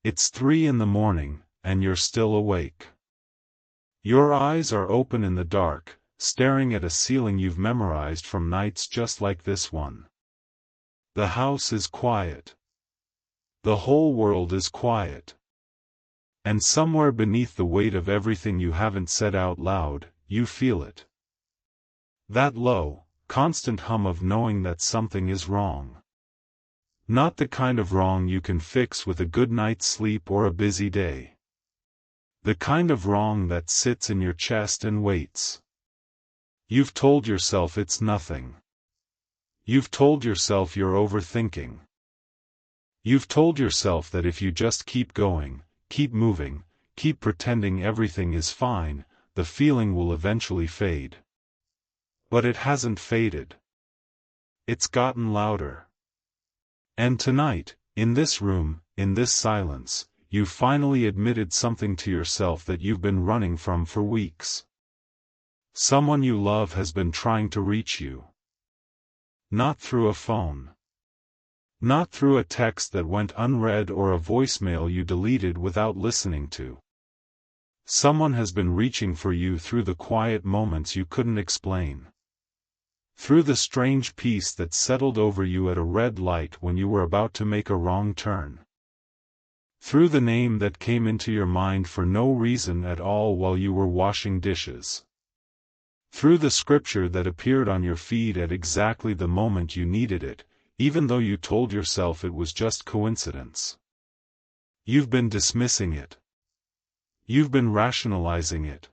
It's 3 in the morning, and you're still awake. Your eyes are open in the dark, staring at a ceiling you've memorized from nights just like this one. The house is quiet. The whole world is quiet. And somewhere beneath the weight of everything you haven't said out loud, you feel it. That low, constant hum of knowing that something is wrong. Not the kind of wrong you can fix with a good night's sleep or a busy day. The kind of wrong that sits in your chest and waits. You've told yourself it's nothing. You've told yourself you're overthinking. You've told yourself that if you just keep going, keep moving, keep pretending everything is fine, the feeling will eventually fade. But it hasn't faded. It's gotten louder. And tonight, in this room, in this silence, you finally admitted something to yourself that you've been running from for weeks. Someone you love has been trying to reach you. Not through a phone. Not through a text that went unread or a voicemail you deleted without listening to. Someone has been reaching for you through the quiet moments you couldn't explain. Through the strange peace that settled over you at a red light when you were about to make a wrong turn. Through the name that came into your mind for no reason at all while you were washing dishes. Through the scripture that appeared on your feed at exactly the moment you needed it, even though you told yourself it was just coincidence. You've been dismissing it. You've been rationalizing it.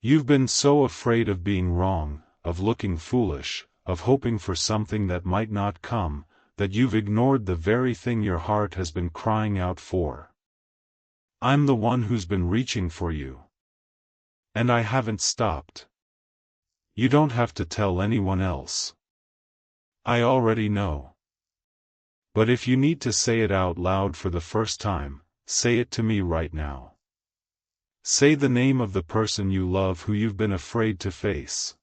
You've been so afraid of being wrong, of looking foolish, of hoping for something that might not come, that you've ignored the very thing your heart has been crying out for. I'm the one who's been reaching for you. And I haven't stopped. You don't have to tell anyone else. I already know. But if you need to say it out loud for the first time, say it to me right now. Say the name of the person you love who you've been afraid to face.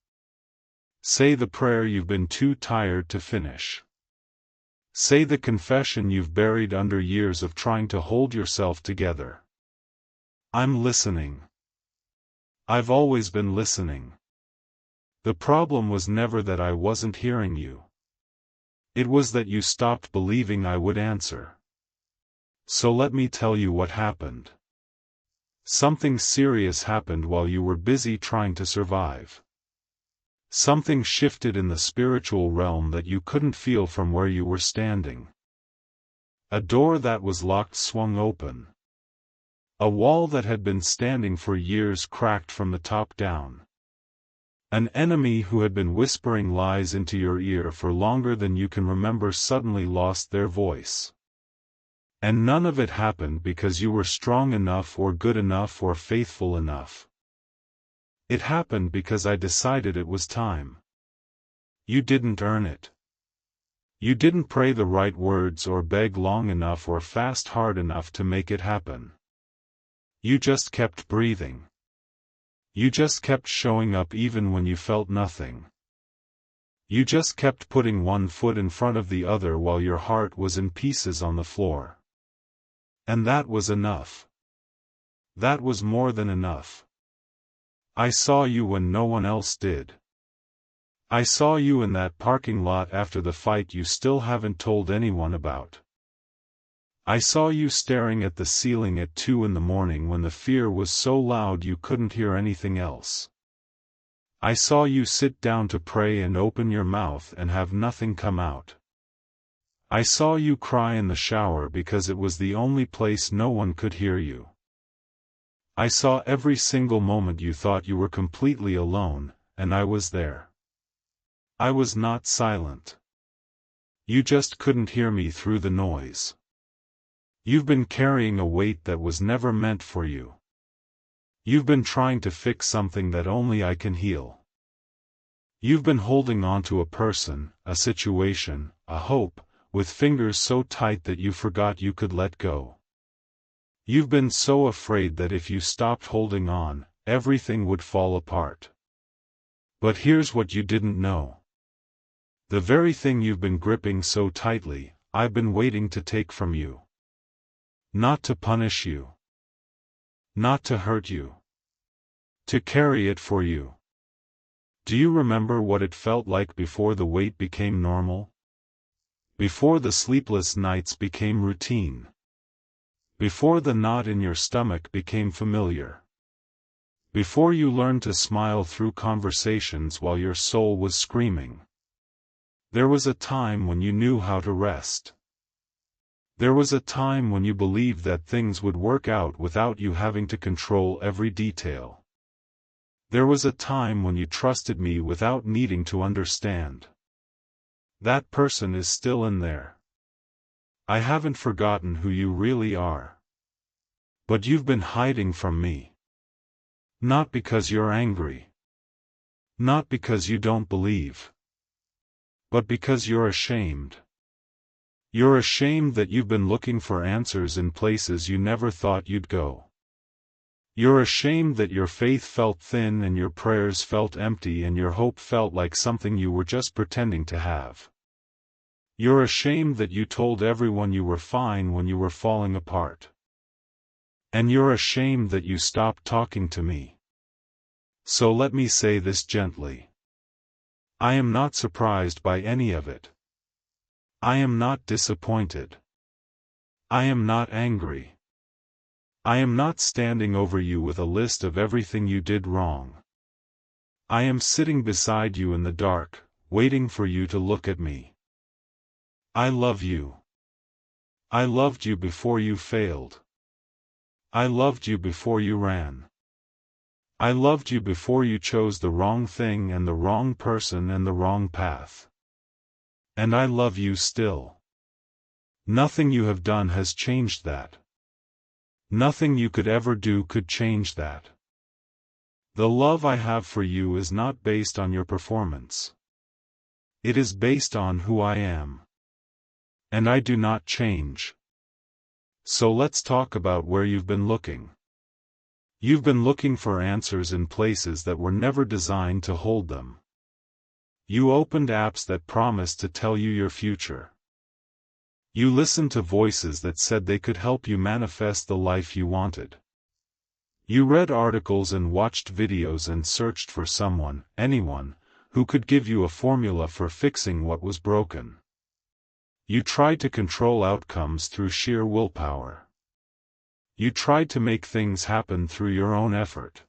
Say the prayer you've been too tired to finish. Say the confession you've buried under years of trying to hold yourself together. I'm listening. I've always been listening. The problem was never that I wasn't hearing you. It was that you stopped believing I would answer. So let me tell you what happened. Something serious happened while you were busy trying to survive. Something shifted in the spiritual realm that you couldn't feel from where you were standing. A door that was locked swung open. A wall that had been standing for years cracked from the top down. An enemy who had been whispering lies into your ear for longer than you can remember suddenly lost their voice. And none of it happened because you were strong enough or good enough or faithful enough. It happened because I decided it was time. You didn't earn it. You didn't pray the right words or beg long enough or fast hard enough to make it happen. You just kept breathing. You just kept showing up even when you felt nothing. You just kept putting one foot in front of the other while your heart was in pieces on the floor. And that was enough. That was more than enough. I saw you when no one else did. I saw you in that parking lot after the fight you still haven't told anyone about. I saw you staring at the ceiling at 2 in the morning when the fear was so loud you couldn't hear anything else. I saw you sit down to pray and open your mouth and have nothing come out. I saw you cry in the shower because it was the only place no one could hear you. I saw every single moment you thought you were completely alone, and I was there. I was not silent. You just couldn't hear me through the noise. You've been carrying a weight that was never meant for you. You've been trying to fix something that only I can heal. You've been holding on to a person, a situation, a hope, with fingers so tight that you forgot you could let go. You've been so afraid that if you stopped holding on, everything would fall apart. But here's what you didn't know. The very thing you've been gripping so tightly, I've been waiting to take from you. Not to punish you. Not to hurt you. To carry it for you. Do you remember what it felt like before the weight became normal? Before the sleepless nights became routine? Before the knot in your stomach became familiar? Before you learned to smile through conversations while your soul was screaming? There was a time when you knew how to rest. There was a time when you believed that things would work out without you having to control every detail. There was a time when you trusted me without needing to understand. That person is still in there. I haven't forgotten who you really are. But you've been hiding from me. Not because you're angry. Not because you don't believe. But because you're ashamed. You're ashamed that you've been looking for answers in places you never thought you'd go. You're ashamed that your faith felt thin and your prayers felt empty and your hope felt like something you were just pretending to have. You're ashamed that you told everyone you were fine when you were falling apart. And you're ashamed that you stopped talking to me. So let me say this gently. I am not surprised by any of it. I am not disappointed. I am not angry. I am not standing over you with a list of everything you did wrong. I am sitting beside you in the dark, waiting for you to look at me. I love you. I loved you before you failed. I loved you before you ran. I loved you before you chose the wrong thing and the wrong person and the wrong path. And I love you still. Nothing you have done has changed that. Nothing you could ever do could change that. The love I have for you is not based on your performance. It is based on who I am. And I do not change. So let's talk about where you've been looking. You've been looking for answers in places that were never designed to hold them. You opened apps that promised to tell you your future. You listened to voices that said they could help you manifest the life you wanted. You read articles and watched videos and searched for someone, anyone, who could give you a formula for fixing what was broken. You tried to control outcomes through sheer willpower. You tried to make things happen through your own effort.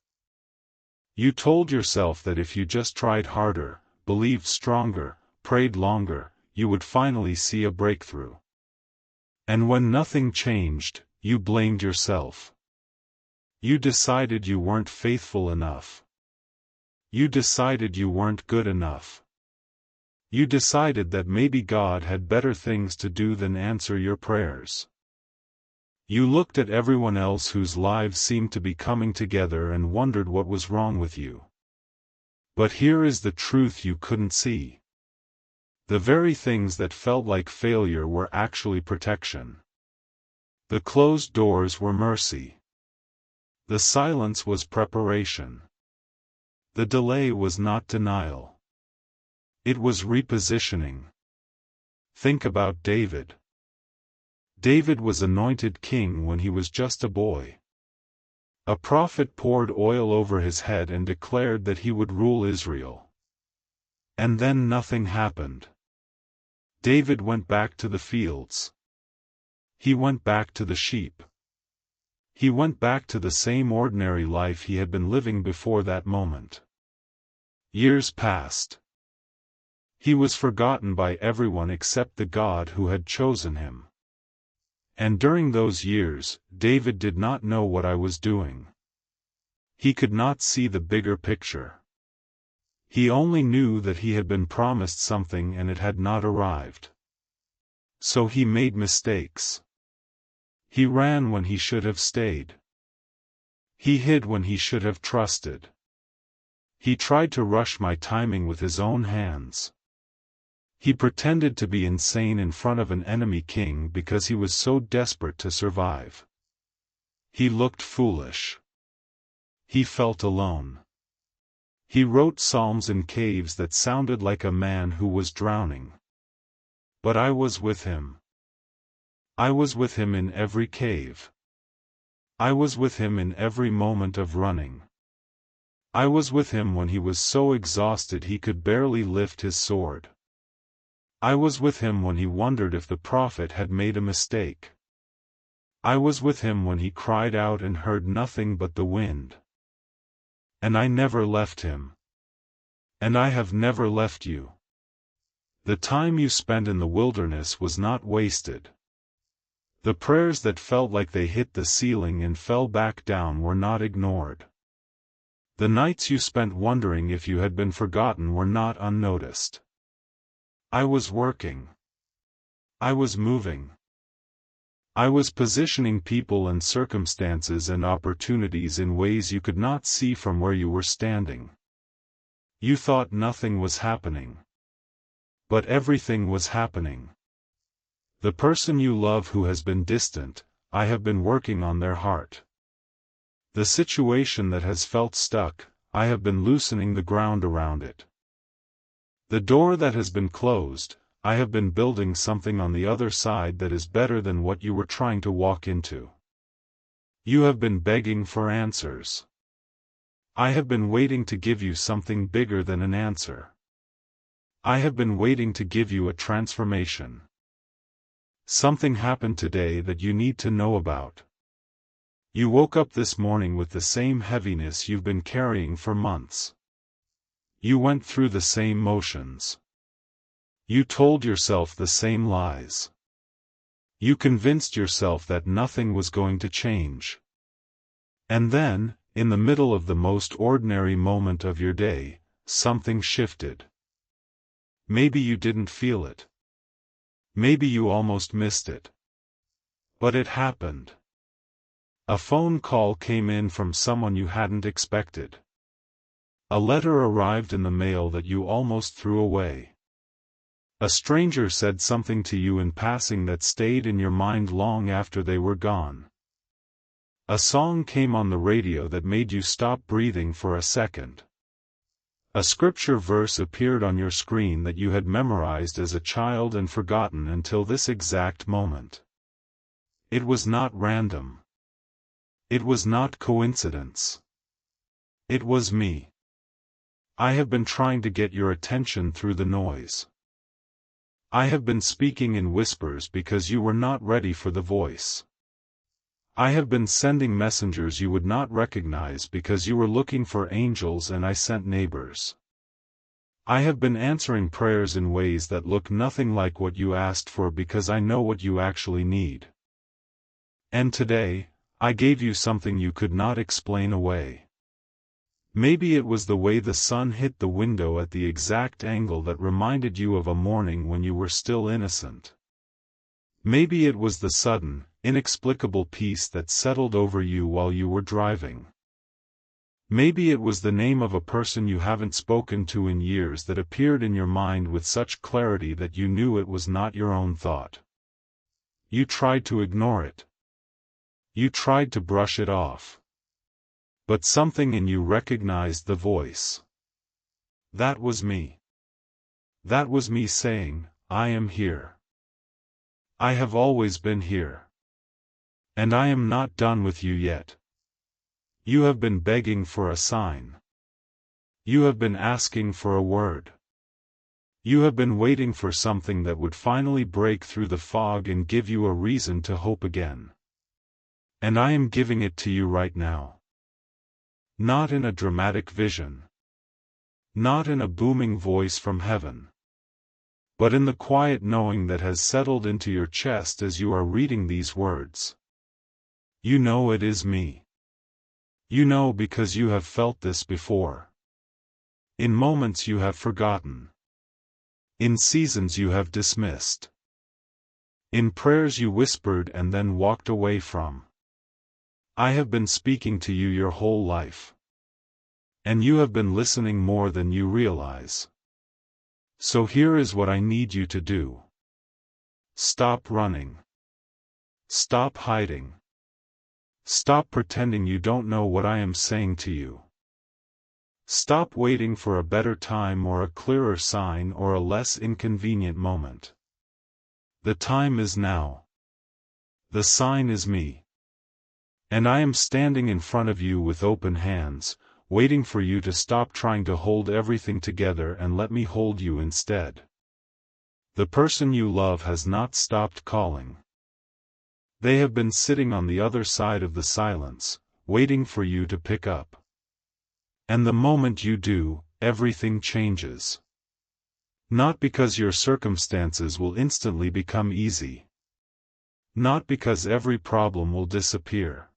You told yourself that if you just tried harder, believed stronger, prayed longer, you would finally see a breakthrough. And when nothing changed, you blamed yourself. You decided you weren't faithful enough. You decided you weren't good enough. You decided that maybe God had better things to do than answer your prayers. You looked at everyone else whose lives seemed to be coming together and wondered what was wrong with you. But here is the truth you couldn't see. The very things that felt like failure were actually protection. The closed doors were mercy. The silence was preparation. The delay was not denial. It was repositioning. Think about David. David was anointed king when he was just a boy. A prophet poured oil over his head and declared that he would rule Israel. And then nothing happened. David went back to the fields. He went back to the sheep. He went back to the same ordinary life he had been living before that moment. Years passed. He was forgotten by everyone except the God who had chosen him. And during those years, David did not know what I was doing. He could not see the bigger picture. He only knew that he had been promised something and it had not arrived. So he made mistakes. He ran when he should have stayed. He hid when he should have trusted. He tried to rush my timing with his own hands. He pretended to be insane in front of an enemy king because he was so desperate to survive. He looked foolish. He felt alone. He wrote psalms in caves that sounded like a man who was drowning. But I was with him. I was with him in every cave. I was with him in every moment of running. I was with him when he was so exhausted he could barely lift his sword. I was with him when he wondered if the prophet had made a mistake. I was with him when he cried out and heard nothing but the wind. And I never left him. And I have never left you. The time you spent in the wilderness was not wasted. The prayers that felt like they hit the ceiling and fell back down were not ignored. The nights you spent wondering if you had been forgotten were not unnoticed. I was working. I was moving. I was positioning people and circumstances and opportunities in ways you could not see from where you were standing. You thought nothing was happening. But everything was happening. The person you love who has been distant, I have been working on their heart. The situation that has felt stuck, I have been loosening the ground around it. The door that has been closed, I have been building something on the other side that is better than what you were trying to walk into. You have been begging for answers. I have been waiting to give you something bigger than an answer. I have been waiting to give you a transformation. Something happened today that you need to know about. You woke up this morning with the same heaviness you've been carrying for months. You went through the same motions. You told yourself the same lies. You convinced yourself that nothing was going to change. And then, in the middle of the most ordinary moment of your day, something shifted. Maybe you didn't feel it. Maybe you almost missed it. But it happened. A phone call came in from someone you hadn't expected. A letter arrived in the mail that you almost threw away. A stranger said something to you in passing that stayed in your mind long after they were gone. A song came on the radio that made you stop breathing for a second. A scripture verse appeared on your screen that you had memorized as a child and forgotten until this exact moment. It was not random. It was not coincidence. It was me. I have been trying to get your attention through the noise. I have been speaking in whispers because you were not ready for the voice. I have been sending messengers you would not recognize because you were looking for angels and I sent neighbors. I have been answering prayers in ways that look nothing like what you asked for because I know what you actually need. And today, I gave you something you could not explain away. Maybe it was the way the sun hit the window at the exact angle that reminded you of a morning when you were still innocent. Maybe it was the sudden, inexplicable peace that settled over you while you were driving. Maybe it was the name of a person you haven't spoken to in years that appeared in your mind with such clarity that you knew it was not your own thought. You tried to ignore it. You tried to brush it off. But something in you recognized the voice. That was me. That was me saying, I am here. I have always been here. And I am not done with you yet. You have been begging for a sign. You have been asking for a word. You have been waiting for something that would finally break through the fog and give you a reason to hope again. And I am giving it to you right now. Not in a dramatic vision. Not in a booming voice from heaven. But in the quiet knowing that has settled into your chest as you are reading these words. You know it is me. You know because you have felt this before. In moments you have forgotten. In seasons you have dismissed. In prayers you whispered and then walked away from. I have been speaking to you your whole life. And you have been listening more than you realize. So here is what I need you to do. Stop running. Stop hiding. Stop pretending you don't know what I am saying to you. Stop waiting for a better time or a clearer sign or a less inconvenient moment. The time is now. The sign is me. And I am standing in front of you with open hands, waiting for you to stop trying to hold everything together and let me hold you instead. The person you love has not stopped calling. They have been sitting on the other side of the silence, waiting for you to pick up. And the moment you do, everything changes. Not because your circumstances will instantly become easy. Not because every problem will disappear.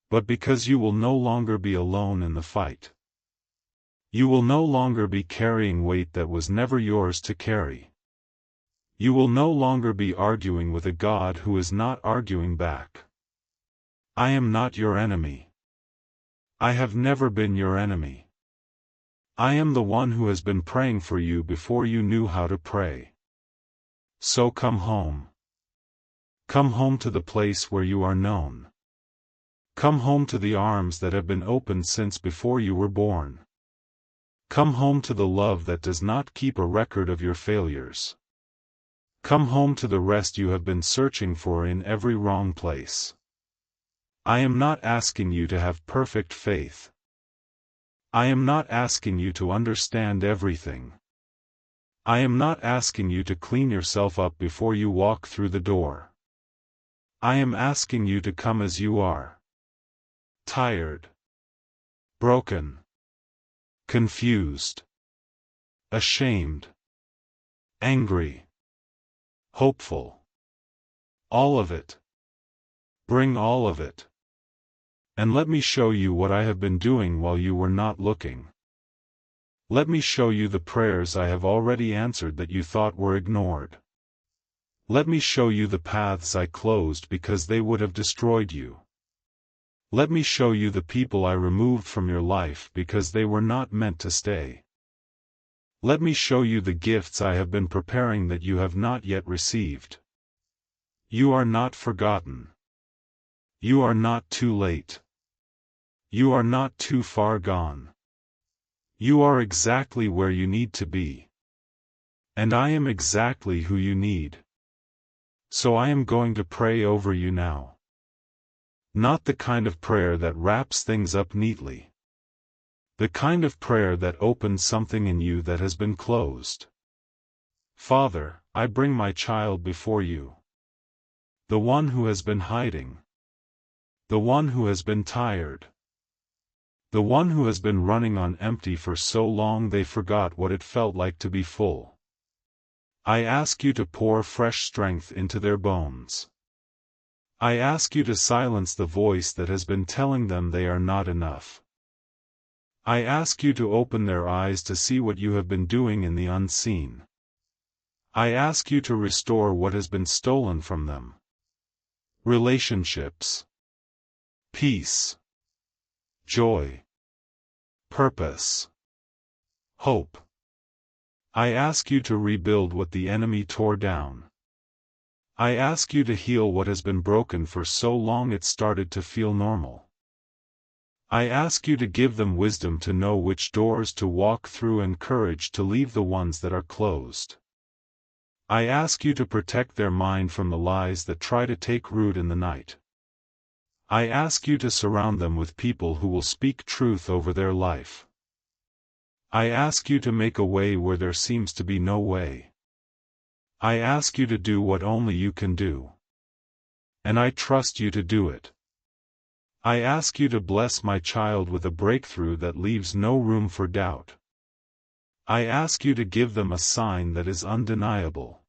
But because you will no longer be alone in the fight. You will no longer be carrying weight that was never yours to carry. You will no longer be arguing with a God who is not arguing back. I am not your enemy. I have never been your enemy. I am the one who has been praying for you before you knew how to pray. So come home. Come home to the place where you are known. Come home to the arms that have been opened since before you were born. Come home to the love that does not keep a record of your failures. Come home to the rest you have been searching for in every wrong place. I am not asking you to have perfect faith. I am not asking you to understand everything. I am not asking you to clean yourself up before you walk through the door. I am asking you to come as you are. Tired. Broken. Confused. Ashamed. Angry. Hopeful. All of it. Bring all of it. And let me show you what I have been doing while you were not looking. Let me show you the prayers I have already answered that you thought were ignored. Let me show you the paths I closed because they would have destroyed you. Let me show you the people I removed from your life because they were not meant to stay. Let me show you the gifts I have been preparing that you have not yet received. You are not forgotten. You are not too late. You are not too far gone. You are exactly where you need to be. And I am exactly who you need. So I am going to pray over you now. Not the kind of prayer that wraps things up neatly. The kind of prayer that opens something in you that has been closed. Father, I bring my child before you. The one who has been hiding. The one who has been tired. The one who has been running on empty for so long they forgot what it felt like to be full. I ask you to pour fresh strength into their bones. I ask you to silence the voice that has been telling them they are not enough. I ask you to open their eyes to see what you have been doing in the unseen. I ask you to restore what has been stolen from them. Relationships. Peace. Joy. Purpose. Hope. I ask you to rebuild what the enemy tore down. I ask you to heal what has been broken for so long it started to feel normal. I ask you to give them wisdom to know which doors to walk through and courage to leave the ones that are closed. I ask you to protect their mind from the lies that try to take root in the night. I ask you to surround them with people who will speak truth over their life. I ask you to make a way where there seems to be no way. I ask you to do what only you can do. And I trust you to do it. I ask you to bless my child with a breakthrough that leaves no room for doubt. I ask you to give them a sign that is undeniable.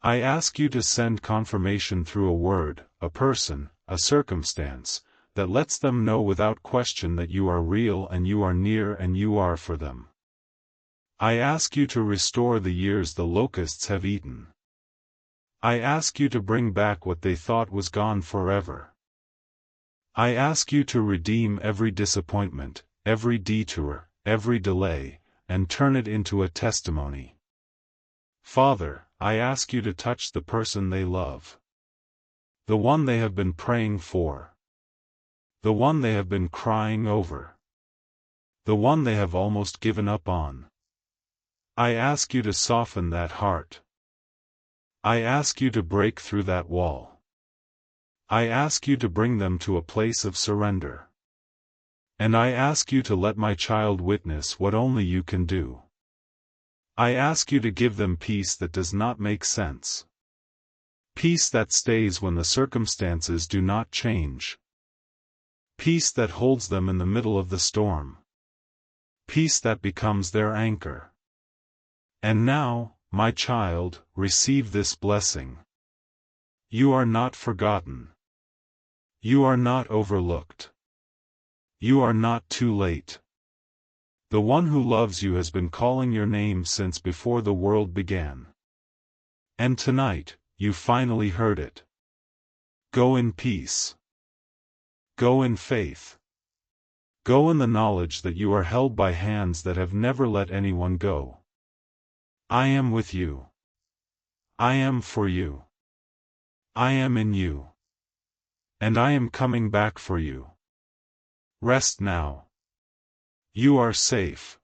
I ask you to send confirmation through a word, a person, a circumstance, that lets them know without question that you are real and you are near and you are for them. I ask you to restore the years the locusts have eaten. I ask you to bring back what they thought was gone forever. I ask you to redeem every disappointment, every detour, every delay, and turn it into a testimony. Father, I ask you to touch the person they love. The one they have been praying for. The one they have been crying over. The one they have almost given up on. I ask you to soften that heart. I ask you to break through that wall. I ask you to bring them to a place of surrender. And I ask you to let my child witness what only you can do. I ask you to give them peace that does not make sense. Peace that stays when the circumstances do not change. Peace that holds them in the middle of the storm. Peace that becomes their anchor. And now, my child, receive this blessing. You are not forgotten. You are not overlooked. You are not too late. The one who loves you has been calling your name since before the world began. And tonight, you finally heard it. Go in peace. Go in faith. Go in the knowledge that you are held by hands that have never let anyone go. I am with you. I am for you. I am in you. And I am coming back for you. Rest now. You are safe.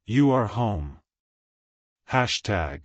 You are home. Hashtag